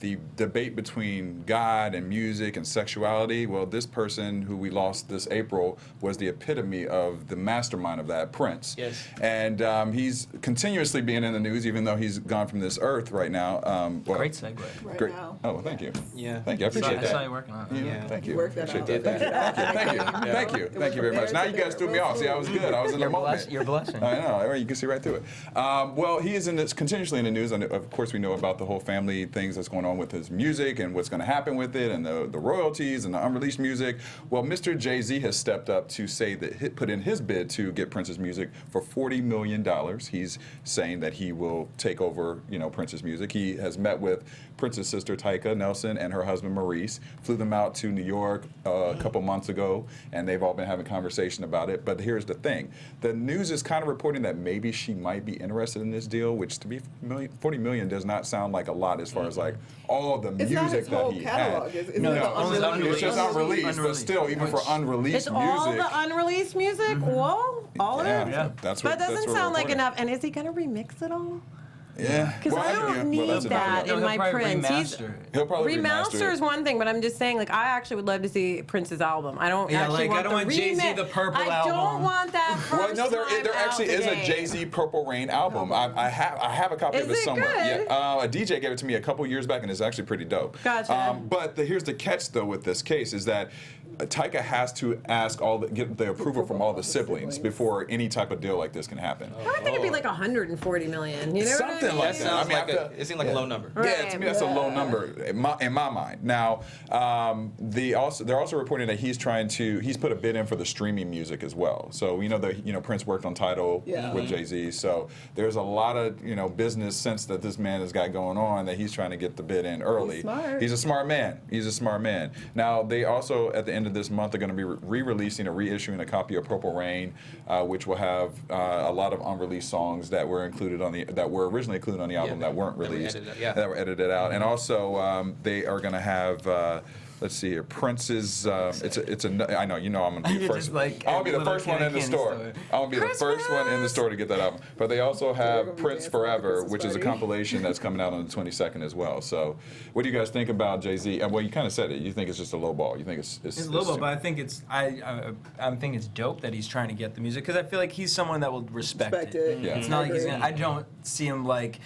S1: the debate between God and music and sexuality. Well, this person who we lost this April was the epitome of the mastermind of that, Prince.
S8: Yes.
S1: And he's continuously being in the news, even though he's gone from this earth right now. Well,
S7: Great segue.
S5: right
S1: Great.
S5: now.
S1: Oh, well, thank you.
S8: Yeah.
S1: Thank you. I appreciate
S7: I
S1: that.
S7: saw you working on it.
S1: Yeah, thank you.
S5: Work that
S1: Appreciate
S5: out.
S1: that. Thank you.
S5: Yeah.
S1: Thank you. Thank you very much. Now you guys threw me off. See, I was good. I was in the moment.
S7: You're blushing.
S1: I know. You can see right through it. Well, he is continuously in the news, and of course we know about the whole family things that's going on with his music and what's going to happen with it, and the royalties and the unreleased music. Well, Mr. Jay-Z has stepped up to say that put in his bid to get Prince's music for $40 million. He's saying that he will take over, Prince's music. He has met with Prince's sister Tyka Nelson and her husband Maurice, flew them out to New York a couple months ago, and they've all been having conversation about it. But here's the thing. The news is kind of reporting that maybe she might be interested in this deal, which to be $40 million does not sound like a lot as far as like all the
S5: It's not his
S1: music that
S5: whole
S1: he
S5: catalog.
S1: had.
S5: It's
S1: No,
S5: like
S7: only
S1: it's just unreleased, but still, even for unreleased
S6: It's
S1: music.
S6: all the unreleased music? Whoa, all of it?
S1: Yeah, that's what.
S6: That doesn't
S1: that's what
S6: sound
S1: we're
S6: like
S1: reporting.
S6: enough. And is he going to remix it all?
S1: Yeah.
S6: Because I don't need
S1: that's
S6: that
S1: another-
S6: in my Prince.
S1: He'll probably
S6: Remaster is
S1: it.
S6: one thing, but I'm just saying, like, I actually would love to see Prince's album. I don't
S7: Yeah,
S6: actually
S7: like,
S6: want
S7: I don't
S6: the
S7: want Jay-Z,
S6: remix.
S7: the Purple
S6: I
S7: album.
S6: don't want that
S1: Well,
S6: first
S1: no, there
S6: time
S1: actually
S6: out
S1: is a
S6: today.
S1: Jay-Z Purple Rain album. I have a copy
S6: Is
S1: of it
S6: it
S1: somewhere.
S6: good?
S1: Yeah, a DJ gave it to me a couple years back, and it's actually pretty dope.
S6: Gotcha.
S1: But here's the catch, though, with this case is that Tyka has to ask get the approval from all the siblings before any type of deal like this can happen.
S6: I think it'd be like 140 million. You know
S1: Something
S6: what I mean?
S1: like
S8: That
S1: that.
S8: sounds
S1: I mean,
S8: like it seemed like a low number.
S1: Yeah, to me that's a low number in my mind. Now, they're also reporting that he's put a bid in for the streaming music as well. So we know that Prince worked on Tidal with Jay-Z. So there's a lot of business sense that this man has got going on that he's trying to get the bid in early.
S5: He's smart.
S1: He's a smart man. Now they also at the end end of this month, they're going to be re-releasing or reissuing a copy of Purple Rain, which will have a lot of unreleased songs that were originally included on the album that weren't released, that were edited out. And also, they are going to have. Let's see here. Prince's. I know. I'm gonna be the first. I'll be the first one in the store. I'll be the first one in the store to get that album. But they also have Prince Forever, which is a compilation that's coming out on the 22nd as well. So, what do you guys think about Jay-Z? Well, you kind of said it. You think it's just a low ball. You think it's
S7: low ball, but I think I think it's dope that he's trying to get the music because I feel like he's someone that will respect it.
S1: Yeah.
S7: It's not like he's gonna. I don't see him like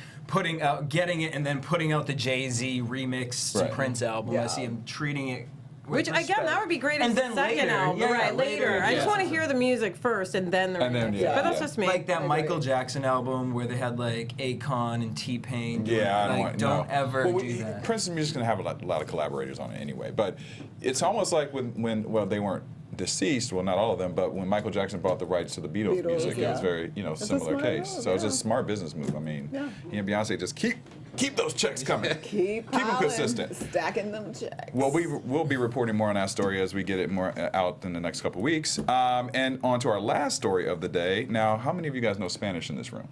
S7: getting it and then putting out the Jay-Z remix to Prince album. I see him treating it
S6: Which again, that would be great as the second album, right? Later. I just want to hear the music first and then the remix. But that's just me.
S7: Like that Michael Jackson album where they had like Akon and T-Pain.
S1: Yeah,
S7: I don't ever do that.
S1: Prince's music's gonna have a lot of collaborators on it anyway. But it's almost like when they weren't deceased, well, not all of them, but when Michael Jackson bought the rights to the Beatles music, it was very, similar case. So it's a smart business move. I mean, he and Beyonce just keep those checks coming.
S5: Keep
S1: them consistent.
S5: Stacking them checks.
S1: Well, we'll be reporting more on that story as we get it more out in the next couple weeks. And on to our last story of the day. Now, how many of you guys know Spanish in this room?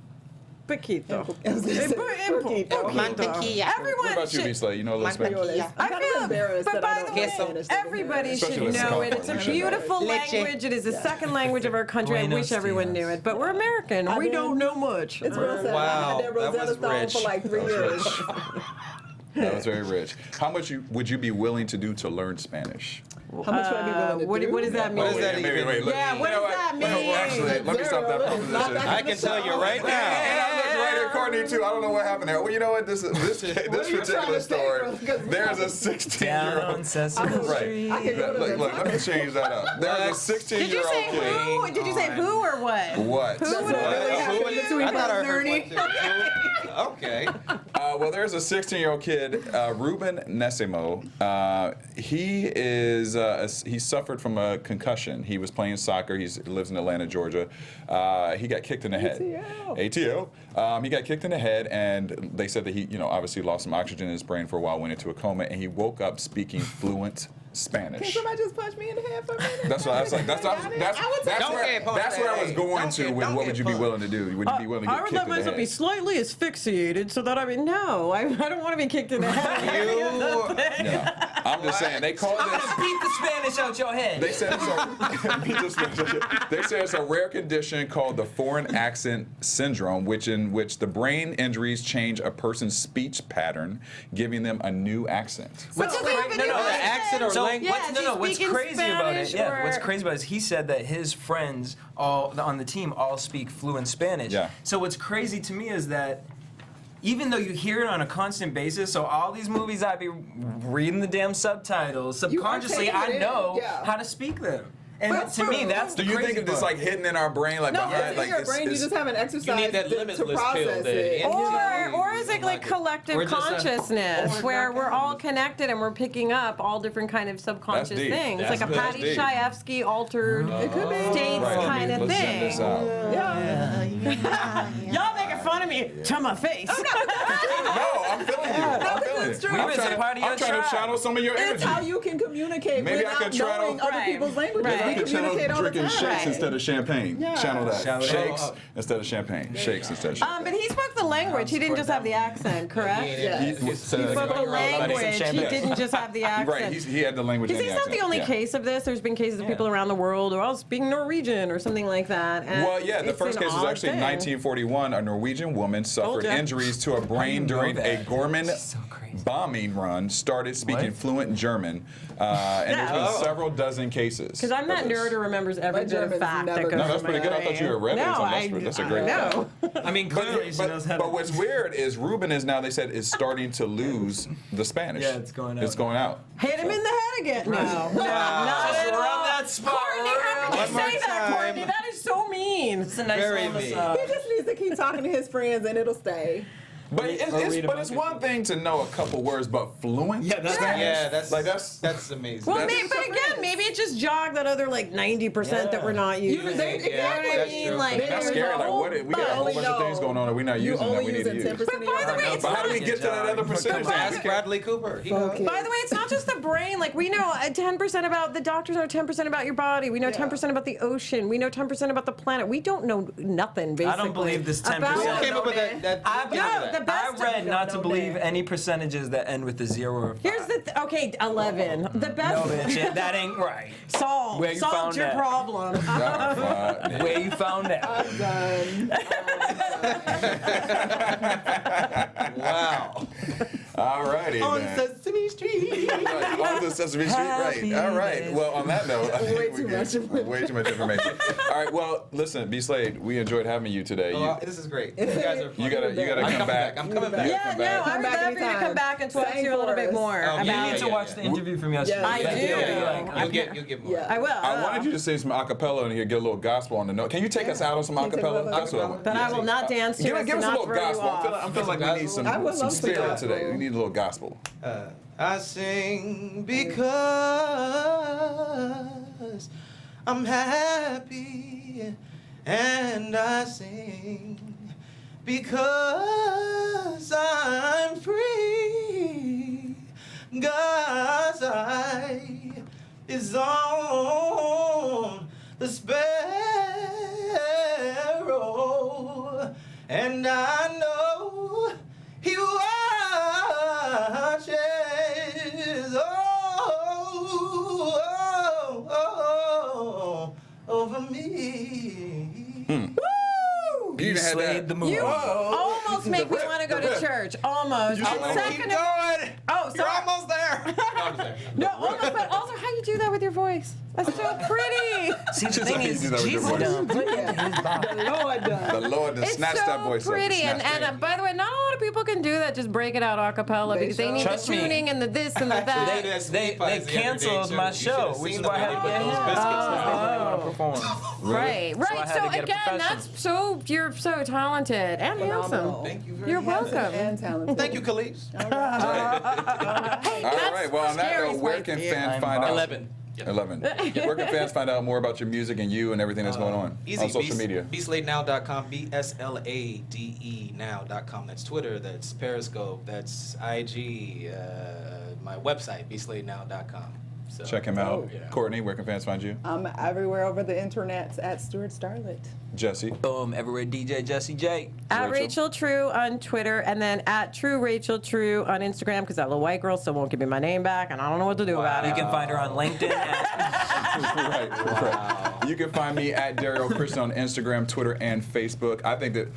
S6: Poquito.
S5: Everyone
S1: What about you, B Slade? You know a little Spanish?
S5: I'm kind of embarrassed
S6: but by the way, everybody should know it. It's a beautiful language. It is the second language of our country. I wish everyone knew it, but we're American. We don't know much.
S5: It's real sad. I had that Rosetta Stone for like 3 years.
S1: That was very rich. How much would you be willing to do to learn Spanish?
S5: How much would I be willing to do?
S6: What does that mean?
S1: What does that even mean?
S6: Yeah, what does that mean?
S1: Actually, let me stop that proposition.
S8: I can tell you right now.
S1: And I looked right at Courtney too. I don't know what happened there. Well, you know what? This particular story. There's a 16-year-old. Right. Look, let me change that up. There's a 16-year-old kid.
S6: Did you say who or what?
S1: What?
S6: Who would it be between
S8: I thought I heard
S6: Ernie?
S8: Okay.
S1: Well, there's a 16-year-old kid, Ruben Nesimo. He suffered from a concussion. He was playing soccer. He lives in Atlanta, Georgia. He got kicked in the head. ATO. He got kicked in the head, and they said that he, obviously lost some oxygen in his brain for a while, went into a coma, and he woke up speaking fluent Spanish.
S5: Can somebody just punch me in the head for a minute?
S1: That's what I was like. That's where I was going to with what would you be willing to do? Would you be willing to get kicked in the head?
S6: I would let myself be slightly asphyxiated so that I don't want to be kicked in the head.
S1: I'm just saying, they call
S7: I'm
S1: this.
S7: gonna beat the Spanish out your head.
S1: They said it's a rare condition called the foreign accent syndrome, in which the brain injuries change a person's speech pattern, giving them a new accent.
S6: But does it have a new
S8: accent or language?
S7: What's crazy about it?
S6: Spanish
S7: Yeah, what's crazy about it is he said that his friends all on the team all speak fluent Spanish.
S1: Yeah.
S7: So what's crazy to me is that even though you hear it on a constant basis, so all these movies I'd be reading the damn subtitles, subconsciously I know how to speak them. And to me, that's the
S1: Do you think
S7: crazy
S1: it's
S7: part.
S1: like hidden in our brain, like
S5: No,
S1: behind,
S5: it's
S1: like
S5: in your brain. You just haven't exercised
S8: You need that
S5: to
S8: limitless
S5: process
S8: pill
S5: it.
S6: Or is it like collective
S8: We're just
S6: consciousness where we're all connected and we're picking up all different kind of subconscious
S1: That's deep.
S6: things,
S1: That's
S6: like a Patty
S1: deep.
S6: Chayefsky altered states
S1: Right,
S6: kind of
S1: let's send
S6: thing.
S1: this out.
S6: Y'all making fun of me to my face.
S1: No, I'm feeling you. I'm feeling
S5: it's
S1: it.
S5: true.
S1: I'm
S7: We was a party
S1: I'm
S7: of
S1: trying to
S7: tribe.
S1: channel some of your energy.
S5: It's how you can communicate
S1: Maybe I
S5: without
S1: can try to-
S5: knowing other
S6: Right.
S5: people's languages.
S6: Right.
S5: We
S1: I can channel
S5: communicate all the
S1: drinking
S5: time.
S1: shakes instead of champagne.
S5: Yeah.
S1: Channel that.
S7: Channel that.
S1: Shakes instead of champagne. Shakes instead of champagne.
S6: But he spoke the language. He didn't just have the accent, correct?
S5: Yeah.
S1: He said
S6: He
S1: that
S6: spoke the
S1: again.
S6: language. He
S7: champagne.
S6: didn't just have the accent.
S1: Right, he had the language and
S6: Because
S1: the
S6: he's not the
S1: accent.
S6: only
S1: Yeah.
S6: case of this. There's been cases of people around the world who are all speaking Norwegian or something like that. And
S1: Well, yeah, the
S6: it's
S1: first
S6: an
S1: case was
S6: odd
S1: actually in
S6: thing.
S1: 1941. A Norwegian woman suffered
S6: ya.
S1: injuries to her brain
S7: know
S1: during a
S7: that?
S1: Gorman
S7: So crazy.
S1: bombing run, started speaking fluent German, and there's been several dozen cases.
S6: Because I'm that
S1: of this.
S6: nerd who remembers every
S5: My
S6: bit of
S5: German's
S6: fact
S5: never
S6: that goes
S5: good.
S1: No, that's pretty good. I thought you had read it.
S6: No,
S1: That's a great
S6: no.
S7: I mean, clearly she knows how to.
S1: But what's weird is Ruben is now, they said, is starting to lose the Spanish.
S7: Yeah, it's going out.
S1: It's going out.
S6: Hit him in the head again. No, not
S7: Just
S6: at
S7: rub
S6: all.
S7: that spot.
S6: Courtney, how can
S8: One
S6: you
S8: more
S6: say that,
S8: time.
S6: Courtney? That is so mean.
S7: It's a nice
S8: Very
S7: little
S8: mean.
S7: massage.
S5: He just needs to keep talking to his friends and it'll stay.
S1: But
S7: Or read a
S1: it's
S7: book.
S1: one thing to know a couple words, but fluent.
S8: Yeah, that's amazing.
S6: Well,
S1: That's-
S6: but again, maybe it just jogged that other like 90% that we're not using.
S5: Exactly.
S8: that's
S6: mean,
S8: true.
S6: like,
S1: That's
S5: There's
S1: scary.
S5: a
S1: Like,
S5: whole
S1: what? We got a whole bunch of things going on that we're not
S5: You
S1: using that
S5: only
S1: we need to
S5: using
S1: use.
S5: 10% of
S6: But
S5: your
S6: by the way,
S5: brain.
S6: it's
S1: But how do we
S6: not-
S1: get to that other percentage?
S8: Ask Bradley Cooper. He knows.
S5: Focus.
S6: By the way, it's not just the brain. Like, we know 10% about the doctors know 10% about your body. We know 10% about the ocean. We know 10% about the planet. We don't know nothing, basically.
S7: I don't believe this 10%.
S6: about
S8: Who came up with
S6: it.
S8: that?
S7: I,
S6: the best
S7: I read
S6: of-
S7: not to
S5: no,
S7: believe
S5: man.
S7: any percentages that end with a 0 or 5.
S6: Here's the okay, 11. The
S7: No,
S6: best.
S7: bitch, that ain't right.
S6: Solve.
S7: Where you
S6: Solve
S7: found
S6: your
S7: that?
S6: problem.
S7: Where you found that?
S5: I'm done.
S8: Wow.
S1: All righty
S8: On
S1: then.
S8: Sesame Street.
S1: Right, on the Sesame Street, right. All right. Well, on that note, I think
S5: Way
S1: we
S5: too
S1: get
S5: much information.
S1: way too much information. All right. Well, listen, B Slade, we enjoyed having you today.
S8: Oh, this is great. You guys are fun.
S1: You gotta
S8: I'm
S1: come
S8: coming
S1: back.
S8: I'm coming
S1: You
S8: back.
S1: gotta
S6: Yeah,
S1: come
S6: no,
S1: back.
S6: I would
S5: back
S6: love for you to
S5: anytime.
S6: come back and talk to
S5: Same
S6: you a little
S5: for
S6: bit
S5: us.
S6: more
S8: Oh,
S7: You
S6: about.
S7: need to watch the interview from yesterday.
S5: I
S6: do.
S8: You'll get more.
S5: Yeah.
S6: I will.
S1: I wanted you to sing some acapella in here, get a little gospel on the note. Can you take us out on some
S5: Can you take
S1: acapella?
S5: a little
S1: That's what I
S5: acapella?
S1: want.
S6: But I will not dance to
S1: Give
S6: it.
S1: us
S6: to
S1: a
S6: not
S1: little
S6: throw you
S1: gospel.
S6: off.
S1: I'm feeling like we need some
S5: I would love some
S1: spirit
S5: gospel.
S1: today. We need a little gospel.
S8: I sing because I'm happy, and I sing because I'm free. God's eye is on the sparrow, and I know He watches over me.
S1: You even had
S7: Slade
S1: that.
S7: the movie.
S6: You almost make me want to go to church. Almost.
S1: You
S6: I'm
S1: should-
S6: second
S8: Keep
S6: of-
S8: going.
S6: Oh,
S8: You're
S6: sorry.
S8: almost there.
S6: No, almost, but also how you do that with your voice. That's so pretty.
S7: See, the
S1: Just
S7: thing
S1: how you
S7: is,
S1: do that with your
S7: Jesus
S1: voice.
S7: done put into his body.
S5: The Lord does.
S1: The Lord
S6: It's
S1: snatched that
S6: so
S1: voice up.
S6: pretty, and
S1: Snatched it.
S6: by the way, not a lot of people can do that. Just break it out a cappella
S5: They
S6: because they need
S7: Trust
S6: the
S7: me.
S6: tuning and the this and the
S8: They
S6: that.
S8: did.
S7: They canceled my show, which is why I had to get
S8: those
S7: him.
S8: biscuits.
S7: They didn't want to perform.
S6: Right,
S7: So I
S6: right.
S7: had
S6: So
S7: to get a
S6: again,
S7: professional.
S6: that's so you're so talented and
S5: Phenomenal.
S6: handsome.
S8: Thank you very
S6: You're
S8: much.
S6: welcome.
S5: And talented.
S8: Thank you, Khalees.
S1: All right. Well, on that
S6: scary
S1: note, where
S6: spice
S1: can
S6: here.
S1: fans find out?
S8: 11. Yeah.
S1: 11. Where can fans find out more about your music and you and everything that's going on
S8: Easy.
S1: on social media?
S8: BSladeNow.com, BSLADE now.com. That's Twitter, that's Periscope, that's IG, my website, BSladeNow.com. So,
S1: Check him out.
S8: Yeah.
S1: Courtney, where can fans find you?
S5: I'm everywhere over the internet at Stuart Starlet.
S1: Jesse.
S7: Boom, everywhere DJ Jesse J.
S6: At
S1: Rachel.
S6: Rachel True on Twitter, and then at True Rachel True on Instagram, because that little white girl still won't give me my name back, and I don't know what to do about
S7: You
S6: it.
S7: can find her on LinkedIn at
S1: right. You can find me at Daryl Christian on Instagram, Twitter, and Facebook. I think that,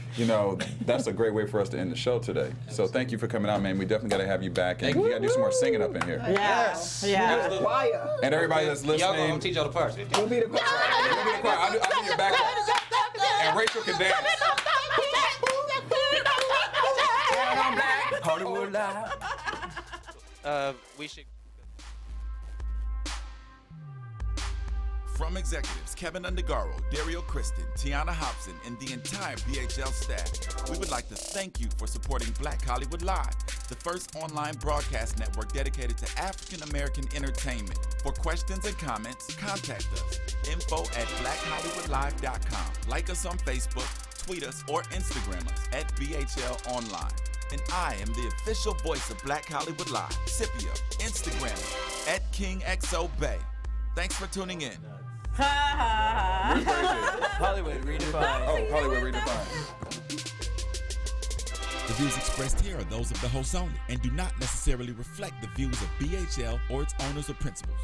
S1: that's a great way for us to end the show today. So thank you for coming out, man. We definitely got to have you back, and we got to do some more singing up in here.
S8: Yes.
S6: Yeah.
S5: Choir.
S1: And everybody that's
S8: Y'all
S1: listening,
S8: gonna teach all the parts.
S5: We'll be the choir.
S1: I'll do your backup. And Rachel can dance.
S7: Hollywood Live.
S8: We should.
S2: From executives Keven Undergaro, Dario Kristen, Tiana Hobson, and the entire BHL staff, we would like to thank you for supporting Black Hollywood Live, the first online broadcast network dedicated to African American entertainment. For questions and comments, contact us. info@blackhollywoodlive.com. Like us on Facebook, tweet us, or Instagram us at BHL Online. And I am the official voice of Black Hollywood Live, Scipio, Instagram @KingXO Bay. Thanks for tuning in.
S7: Hollywood redefined.
S1: Oh, Hollywood redefined.
S2: The views expressed here are those of the host only and do not necessarily reflect the views of BHL or its owners or principals.